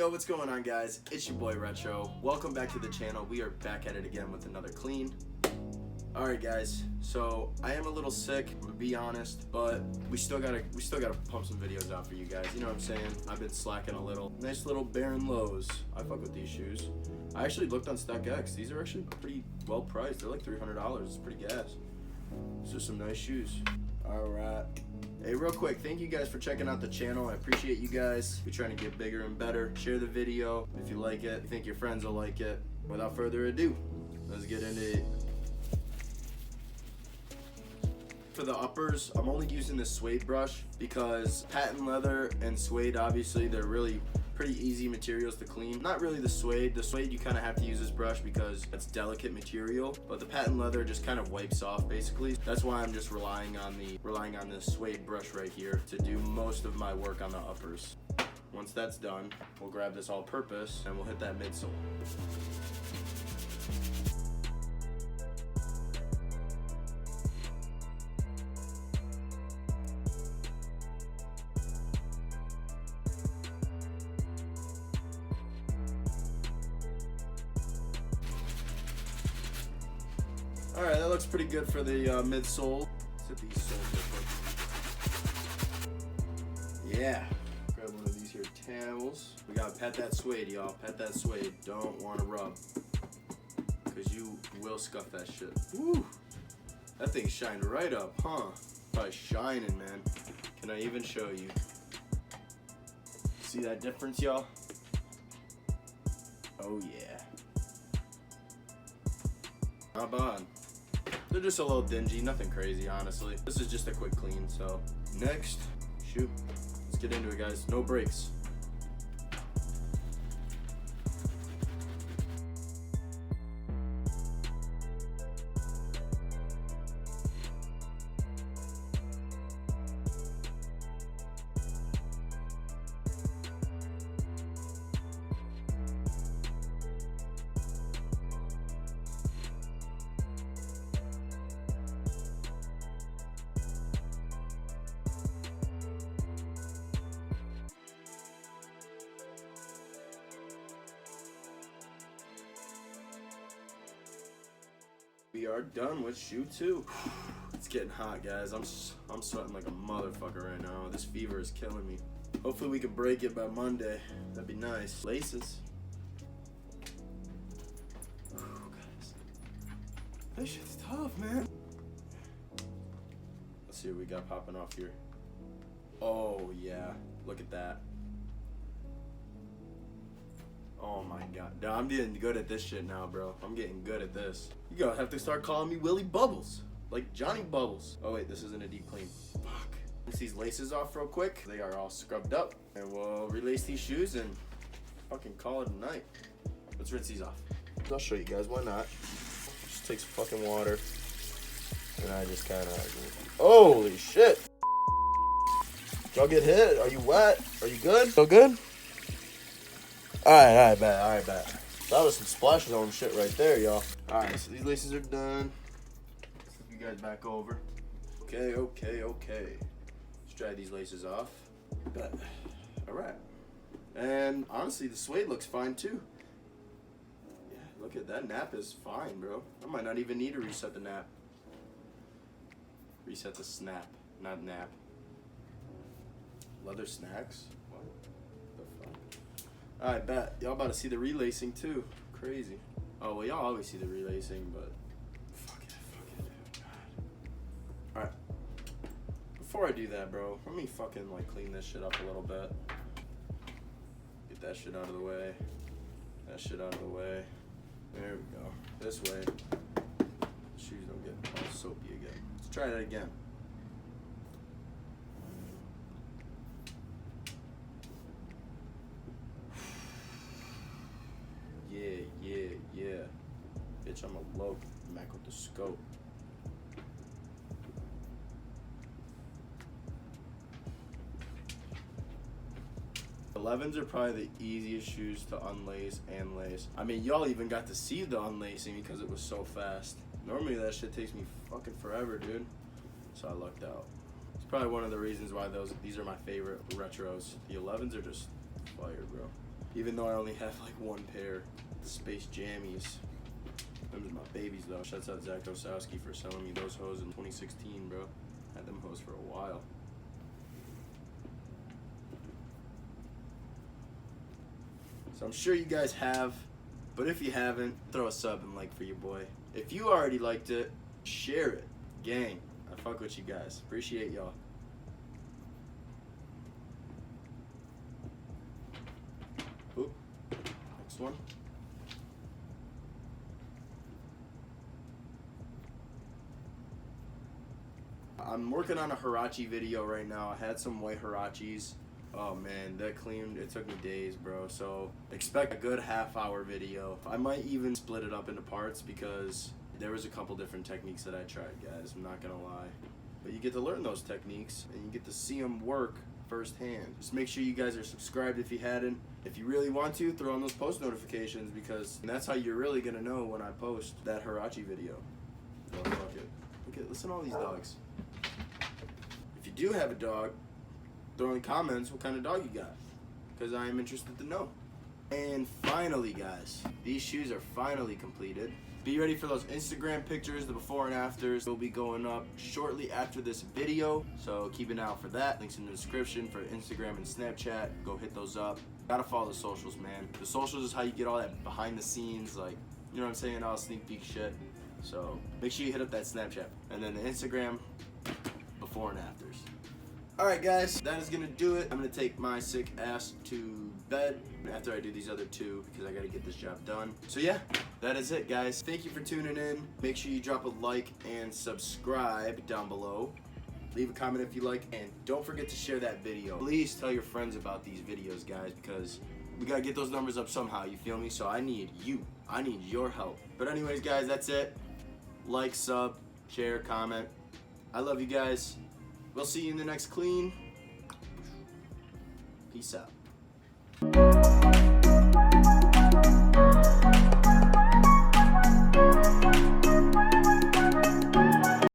Yo, what's going on, guys? It's your boy Retro. Welcome back to the channel. We are back at it again with another clean. Alright guys, so I am a little sick, to be honest, but we still gotta pump some videos out for you guys. You know what I'm saying? I've been slacking a little. Nice little Baron Lows. I fuck with these shoes. I actually looked on StockX. These are actually pretty well priced. They're like $300. It's pretty gas. These are some nice shoes. Alright. Hey, real quick, thank you guys for checking out the channel. I appreciate you guys. We're trying to get bigger and better. Share the video if you like it. I think your friends will like it. Without further ado, let's get into it. For the uppers, I'm only using the suede brush because patent leather and suede, obviously, they're really pretty easy materials to clean. Not really the suede. The suede, you kind of have to use this brush because it's delicate material, but the patent leather just kind of wipes off, basically. That's why I'm just relying on the suede brush right here to do most of my work on the uppers. Once that's done, we'll grab this all-purpose and we'll hit that midsole. Alright, that looks pretty good for the midsole. Let's hit these soles real quick. Yeah. Grab one of these here towels. We gotta pet that suede, y'all. Pet that suede. Don't wanna rub. Cause you will scuff that shit. Woo! That thing shined right up, huh? Probably shining, man. Can I even show you? See that difference, y'all? Oh yeah. Not bad. They're just a little dingy, nothing crazy, honestly. This is just a quick clean, so. Next, shoot. Let's get into it, guys. No breaks. We are done with shoe 2. It's getting hot, guys. I'm sweating like a motherfucker right now. This fever is killing me. Hopefully we can break it by Monday. That'd be nice. Laces. Oh, guys. This shit's tough, man. Let's see what we got popping off here. Oh, yeah. Look at that. Oh my god. Dude, I'm getting good at this shit now, bro. I'm getting good at this. You gonna have to start calling me Willie Bubbles. Like Johnny Bubbles. Oh wait, this isn't a deep clean. Fuck. Rinse these laces off real quick. They are all scrubbed up. And we'll relace these shoes and fucking call it a night. Let's rinse these off. I'll show you guys, why not? Just take some fucking water. And I just kinda... Holy shit! Y'all get hit? Are you wet? Are you good? So good? Alright, bet. That was some splash zone shit right there, y'all. Alright, so these laces are done. Let's flip you guys back over. Okay. Let's dry these laces off. Bet. Alright. And honestly, the suede looks fine too. Yeah, look at that nap is fine, bro. I might not even need to reset the nap. Reset the snap, not nap. Leather snacks? What the fuck? Alright, bet. Y'all about to see the relacing too. Crazy. Oh, well, y'all always see the relacing, but fuck it. God. Alright. Before I do that, bro, let me fucking like clean this shit up a little bit. Get that shit out of the way. That shit out of the way. There we go. This way. Shoes don't get all soapy again. Let's try that again. Yeah. Bitch, I'm a low Mac with the scope. The 11's are probably the easiest shoes to unlace and lace. I mean, y'all even got to see the unlacing because it was so fast. Normally that shit takes me fucking forever, dude. So I lucked out. It's probably one of the reasons why these are my favorite retros. The 11's are just fire, bro. Even though I only have like one pair. The Space Jammies. Those are my babies though. Shouts out Zach Osowski for selling me those hoes in 2016, bro. Had them hoes for a while. So I'm sure you guys have, but if you haven't, throw a sub and like for your boy. If you already liked it, share it. Gang, I fuck with you guys. Appreciate y'all. Oop. Next one. I'm working on a Huarache video right now. I had some white Huaraches. Oh man, that cleaned, it took me days, bro. So expect a good half-hour video. I might even split it up into parts because there was a couple different techniques that I tried, guys. I'm not gonna lie. But you get to learn those techniques and you get to see them work firsthand. Just make sure you guys are subscribed if you hadn't. If you really want to, throw on those post notifications because that's how you're really gonna know when I post that Huarache video. Oh, fuck it. Look at, listen to all these dogs. If you do have a dog, throw in the comments what kind of dog you got, because I am interested to know. And finally, guys, these shoes are finally completed. Be ready for those Instagram pictures, the before and afters will be going up shortly after this video, so keep an eye out for that. Links in the description for Instagram and Snapchat. Go hit those up. Gotta follow the socials, man. The socials is how you get all that behind the scenes, like, you know what I'm saying, all sneak peek shit. So make sure you hit up that Snapchat and then the Instagram before and afters. Alright guys, that is gonna do it. I'm gonna take my sick ass to bed after I do these other two because I gotta get this job done. So yeah, that is it guys. Thank you for tuning in. Make sure you drop a like and subscribe down below. Leave a comment if you like, and don't forget to share that video. Please tell your friends about these videos, guys, because we gotta get those numbers up somehow, you feel me? So I need you. I need your help. But anyways guys, that's it. Like, sub, share, comment. I love you guys. We'll see you in the next clean. Peace out.